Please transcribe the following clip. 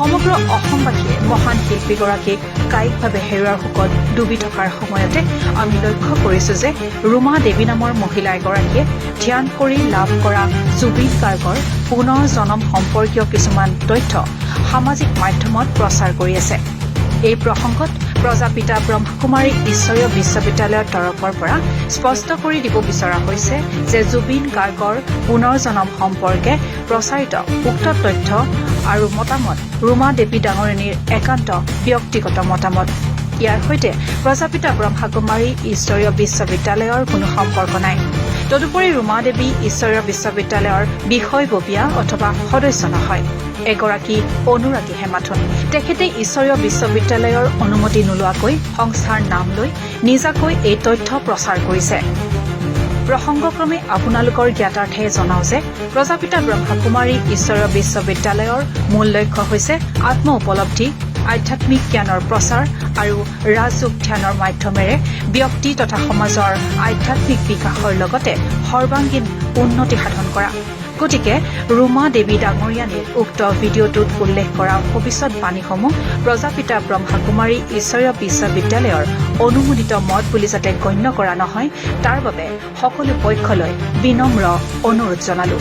সমগ্ৰ অসমবাসীয়ে মহান শিল্পীগৰাকীক কায়িকভাৱে হেৰুৱাৰ শোকত ডুবি থকাৰ সময়তে আমি লক্ষ্য কৰিছো যে ৰুমা দেৱী নামৰ মহিলা এগৰাকীয়ে ধ্যান কৰি লাভ কৰা জুবিন গাৰ্গৰ পুনৰ জনম সম্পৰ্কীয় কিছুমান তথ্য সামাজিক মাধ্যমত প্ৰচাৰ কৰি আছে। এই প্ৰসংগত প্ৰজাপিতা ব্ৰহ্মকুমাৰী ঈশ্বৰীয় বিশ্ববিদ্যালয়ৰ তৰফৰ পৰা স্পষ্ট কৰি দিব বিচৰা হৈছে যে জুবিন গাৰ্গৰ পুনৰ জনম সম্পৰ্কে প্ৰচাৰিত উক্ত তথ্য আৰু মতামত ৰুমা দেৱী ডাঙৰণীৰ একান্ত ব্যক্তিগত মতামত। ইয়াৰ সৈতে প্ৰজাপিতা ব্ৰহ্মকুমাৰী ঈশ্বৰীয় বিশ্ববিদ্যালয়ৰ কোনো সম্পৰ্ক নাই। তদুপৰি ৰুমা দেৱী ঈশ্বৰীয় বিশ্ববিদ্যালয়ৰ বিষয়ববীয়া অথবা সদস্য নহয়, এগৰাকী অনুৰাগীহে মাথোন। তেখেতে ঈশ্বৰীয় বিশ্ববিদ্যালয়ৰ অনুমতি নোলোৱাকৈ সংস্থাৰ নাম লৈ নিজাকৈ এই তথ্য প্ৰচাৰ কৰিছে। প্ৰসংগক্ৰমে আপোনালোকৰ জ্ঞাতাৰ্থে জনাও যে প্ৰজাপিতা ব্ৰহ্মকুমাৰী ঈশ্বৰীয় বিশ্ববিদ্যালয়ৰ মূল লক্ষ্য হৈছে আত্ম উপলব্ধি, আধ্যাত্মিক জ্ঞানৰ প্ৰচাৰ আৰু ৰাজযোগ ধ্যানৰ মাধ্যমেৰে ব্যক্তি তথা সমাজৰ আধ্যাত্মিক বিকাশৰ লগতে সৰ্বাংগীন উন্নতি সাধন কৰা। গতিকে ৰুমা দেৱী ডাঙৰীয়ানীৰ উক্ত ভিডিঅ'টোত উল্লেখ কৰা ভৱিষ্যৎবাণীসমূহ প্ৰজাপিতা ব্ৰহ্মকুমাৰী ঈশ্বৰীয় বিশ্ববিদ্যালয়ৰ অনুমোদিত মত বুলি যাতে গণ্য কৰা নহয়, তাৰ বাবে সকলো পক্ষলৈ বিনম্ৰ অনুৰোধ জনালো।